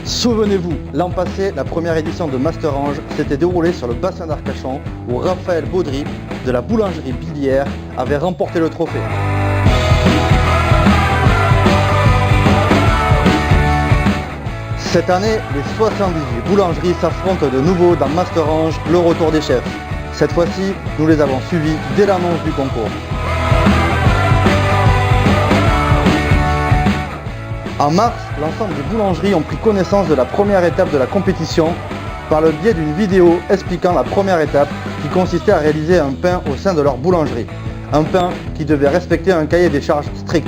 Souvenez-vous, l'an passé, la première édition de Master Ange s'était déroulée sur le bassin d'Arcachon où Raphaël Baudry de la boulangerie Billière avait remporté le trophée. Cette année, les 78 boulangeries s'affrontent de nouveau dans Master Ange, le retour des chefs. Cette fois-ci, nous les avons suivis dès l'annonce du concours. En mars, l'ensemble des boulangeries ont pris connaissance de la première étape de la compétition par le biais d'une vidéo expliquant la première étape qui consistait à réaliser un pain au sein de leur boulangerie. Un pain qui devait respecter un cahier des charges strict.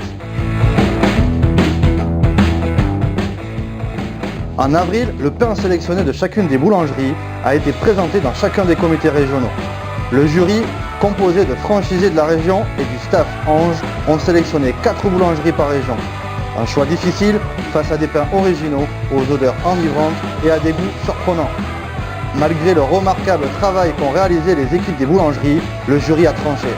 En avril, le pain sélectionné de chacune des boulangeries a été présenté dans chacun des comités régionaux. Le jury, composé de franchisés de la région et du staff Ange, ont sélectionné 4 boulangeries par région. Un choix difficile face à des pains originaux, aux odeurs enivrantes et à des goûts surprenants. Malgré le remarquable travail qu'ont réalisé les équipes des boulangeries, le jury a tranché.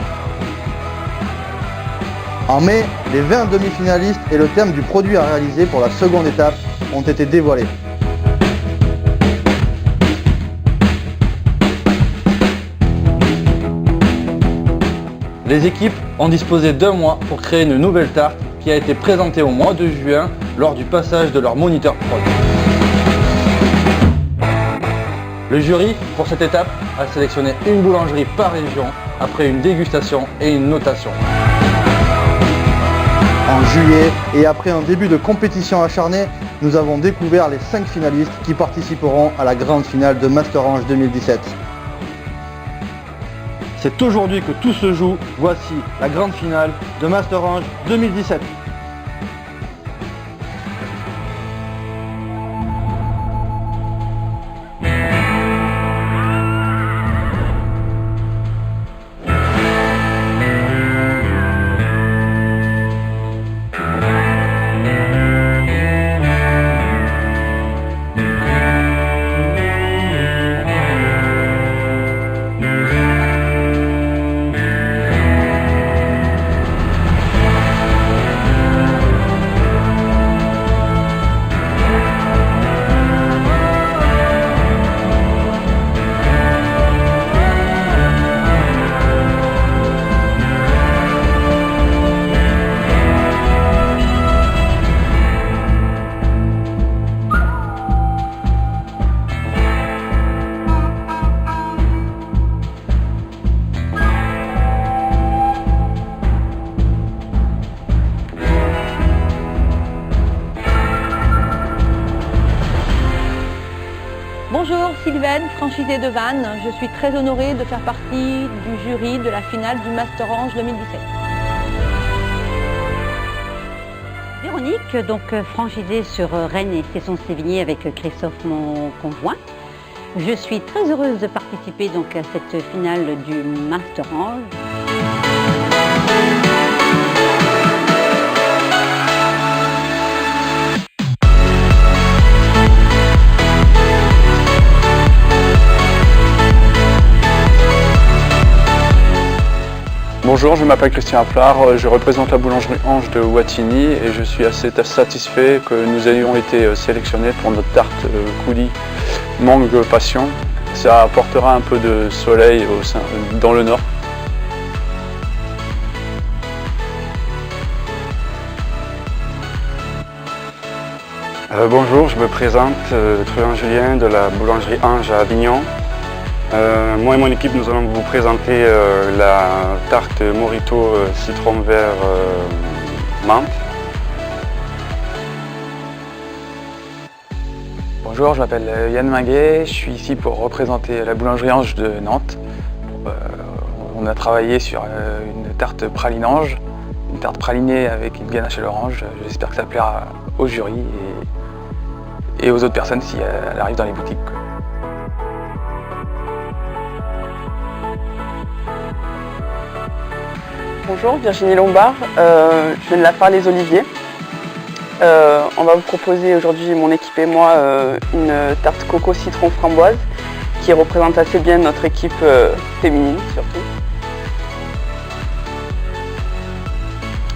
En mai, les 20 demi-finalistes et le thème du produit à réaliser pour la seconde étape ont été dévoilés. Les équipes ont disposé d'1 mois pour créer une nouvelle tarte qui a été présentée au mois de juin lors du passage de leur moniteur prod. Le jury, pour cette étape, a sélectionné une boulangerie par région après une dégustation et une notation. En juillet, et après un début de compétition acharnée, nous avons découvert les 5 finalistes qui participeront à la grande finale de Master Ange 2017. C'est aujourd'hui que tout se joue, voici la grande finale de Master Ange 2017. Bonjour, Sylvaine, franchisée de Vannes. Je suis très honorée de faire partie du jury de la finale du Master Ange 2017. Véronique, donc franchisée sur Rennes et Cesson-Sévigné avec Christophe, mon conjoint. Je suis très heureuse de participer donc à cette finale du Master Ange. Bonjour, je m'appelle Christian Applard, je représente la boulangerie Ange de Wattignies et je suis assez satisfait que nous ayons été sélectionnés pour notre tarte coulis mangue passion. Ça apportera un peu de soleil dans le nord. Bonjour, je me présente, Truand Julien de la boulangerie Ange à Avignon. Moi et mon équipe, nous allons vous présenter la tarte Morito citron vert menthe. Bonjour, je m'appelle Yann Minguet, je suis ici pour représenter la boulangerie Ange de Nantes. On a travaillé sur une tarte praline Ange, une tarte pralinée avec une ganache à l'orange. J'espère que ça plaira au jury et aux autres personnes si elle arrive dans les boutiques. Bonjour, Virginie Lombard, je viens de la Phare les Oliviers. On va vous proposer aujourd'hui, mon équipe et moi, une tarte coco citron framboise qui représente assez bien notre équipe féminine surtout.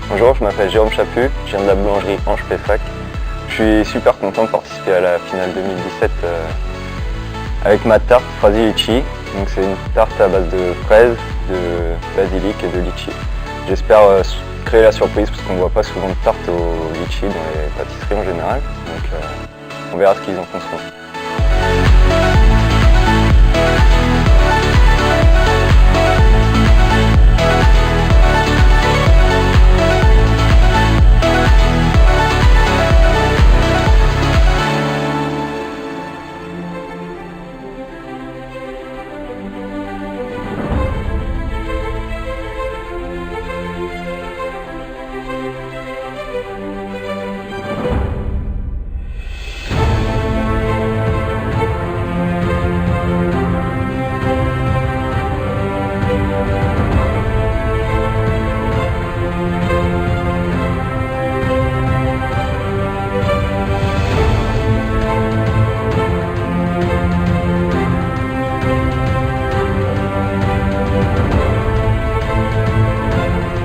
Bonjour, je m'appelle Jérôme Chaput, je viens de la boulangerie Ange Pessac. Je suis super content de participer à la finale 2017 avec ma tarte Frasi-Litchi. Donc c'est une tarte à base de fraises, de basilic et de litchi. J'espère créer la surprise parce qu'on ne voit pas souvent de tarte au litchi dans les pâtisseries en général. Donc on verra ce qu'ils en penseront.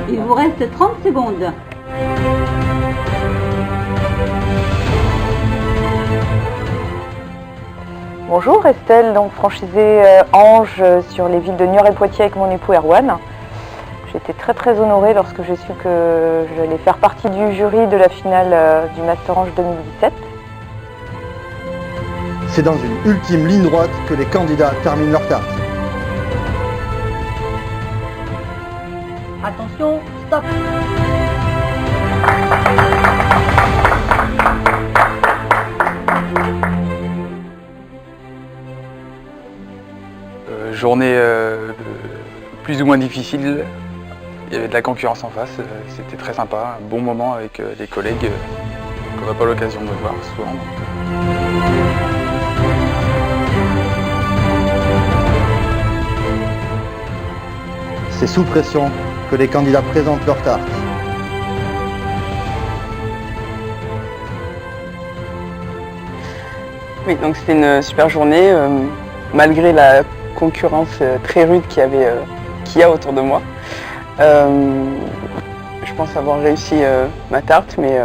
Il vous reste 30 secondes. Bonjour, Estelle, donc franchisée Ange sur les villes de Niort et Poitiers avec mon époux Erwan. J'étais très honorée lorsque j'ai su que j'allais faire partie du jury de la finale du Master Ange 2017. C'est dans une ultime ligne droite que les candidats terminent leur tarte. Attention, stop. Journée plus ou moins difficile, il y avait de la concurrence en face, c'était très sympa, un bon moment avec les collègues qu'on n'a pas l'occasion de voir souvent. C'est sous pression que les candidats présentent leur tarte. Oui, donc c'était une super journée, malgré la concurrence très rude qu'il y a autour de moi. Je pense avoir réussi ma tarte, mais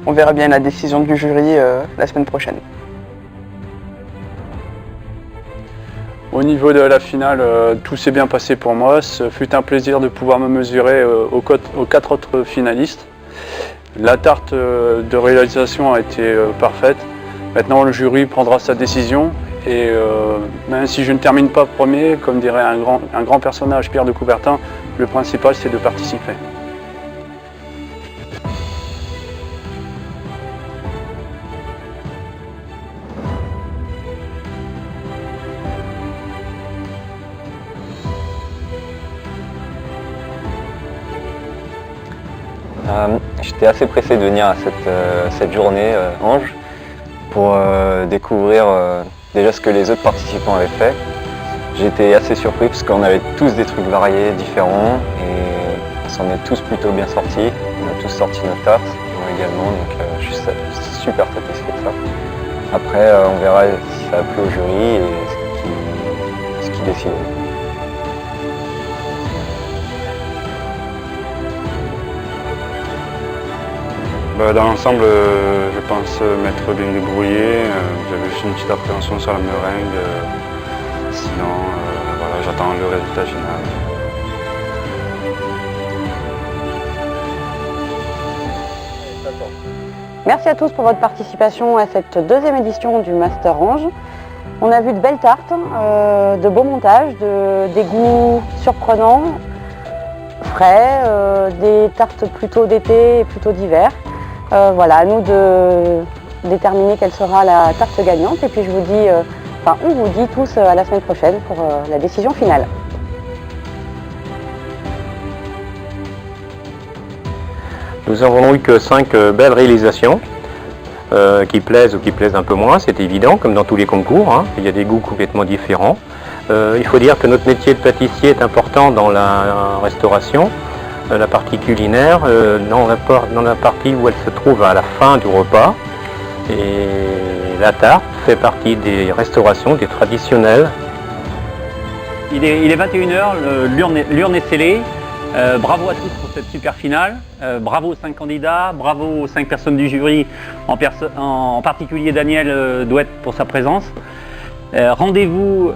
on verra bien la décision du jury la semaine prochaine. Au niveau de la finale, tout s'est bien passé pour moi. Ce fut un plaisir de pouvoir me mesurer aux 4 autres finalistes. La tarte de réalisation a été parfaite. Maintenant, le jury prendra sa décision. Et même si je ne termine pas premier, comme dirait un grand personnage, Pierre de Coubertin, le principal c'est de participer. J'étais assez pressé de venir à cette journée Ange pour découvrir déjà ce que les autres participants avaient fait. J'étais assez surpris parce qu'on avait tous des trucs variés, différents, et on s'en est tous plutôt bien sortis. On a tous sorti notre tarte, moi également, donc je suis super satisfait de ça. Après, on verra si ça a plu au jury et ce qui décide. Dans l'ensemble, je pense m'être bien débrouillé. J'avais juste une petite appréhension sur la meringue. Sinon, voilà, j'attends le résultat final. Merci à tous pour votre participation à cette deuxième édition du Master Ange. On a vu de belles tartes, de beaux montages, des goûts surprenants, frais, des tartes plutôt d'été et plutôt d'hiver. Voilà, à nous de déterminer quelle sera la tarte gagnante. Et puis on vous dit tous à la semaine prochaine pour la décision finale. Nous n'avons eu que 5 belles réalisations qui plaisent ou qui plaisent un peu moins, c'est évident, comme dans tous les concours, hein. Il y a des goûts complètement différents. Il faut dire que notre métier de pâtissier est important dans la restauration, la partie culinaire, dans la partie où elle se trouve à la fin du repas. Et la tarte fait partie des restaurations, des traditionnelles. Il est 21h, l'urne est scellée. Bravo à tous pour cette super finale, bravo aux 5 candidats, bravo aux 5 personnes du jury, en particulier Daniel Douette pour sa présence. Rendez-vous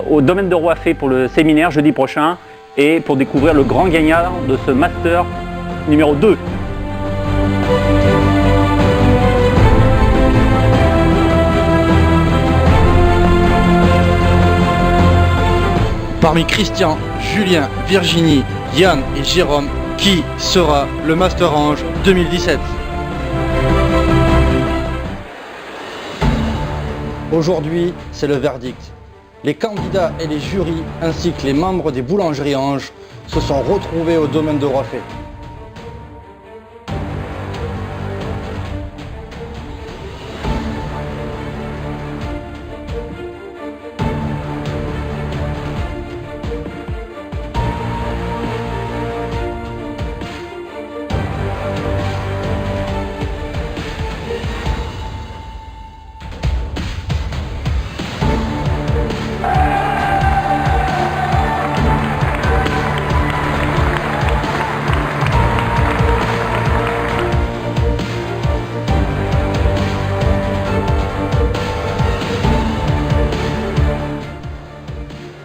au domaine de Roiffet pour le séminaire jeudi prochain et pour découvrir le grand gagnant de ce master numéro 2. Parmi Christian, Julien, Virginie, Yann et Jérôme, qui sera le Master Ange 2017? Aujourd'hui, c'est le verdict. Les candidats et les jurys, ainsi que les membres des boulangeries Ange, se sont retrouvés au domaine de Roiffet.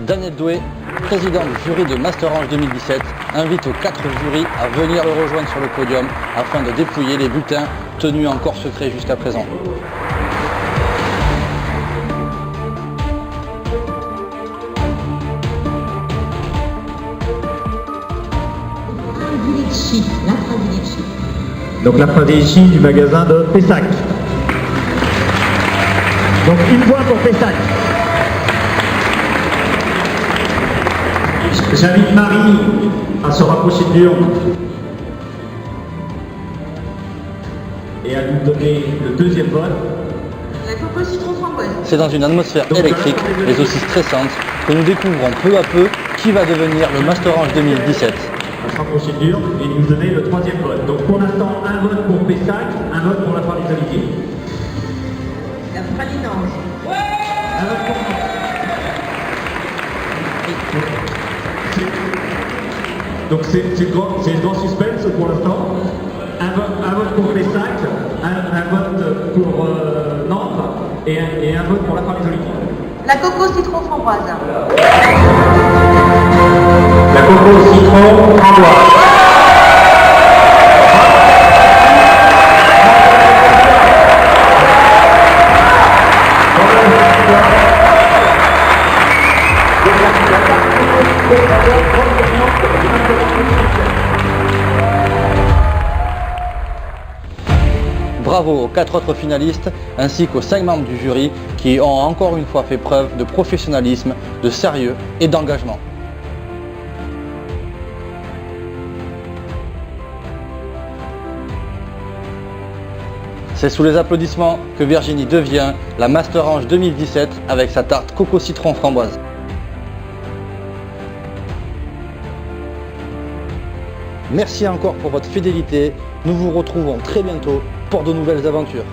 Daniel Douet, président du jury de Master Ange 2017, invite aux 4 jurys à venir le rejoindre sur le podium afin de dépouiller les bulletins tenus encore secrets jusqu'à présent. Donc la stratégie du magasin de Pessac. Donc une voix pour Pessac. J'invite Marie à se rapprocher de l'urne et à nous donner le deuxième vote. La coco citron framboise. C'est dans une atmosphère électrique, mais aussi stressante, que nous découvrons peu à peu qui va devenir le Master Ange 2017. À se rapprocher de l'urne et nous donner le troisième vote. Donc pour l'instant, un vote pour Pessac, un vote pour la part des Oliviers. La praline Ange. Un vote pour moi. Donc c'est le grand suspense pour l'instant. Un vote pour Pessac, un vote pour Nantes et un vote pour la part des Oliviers. La coco citron framboise. La coco citron framboise. Bravo aux 4 autres finalistes ainsi qu'aux 5 membres du jury qui ont encore une fois fait preuve de professionnalisme, de sérieux et d'engagement. C'est sous les applaudissements que Virginie devient la Master Ange 2017 avec sa tarte coco citron framboise. Merci encore pour votre fidélité. Nous vous retrouvons très bientôt pour de nouvelles aventures.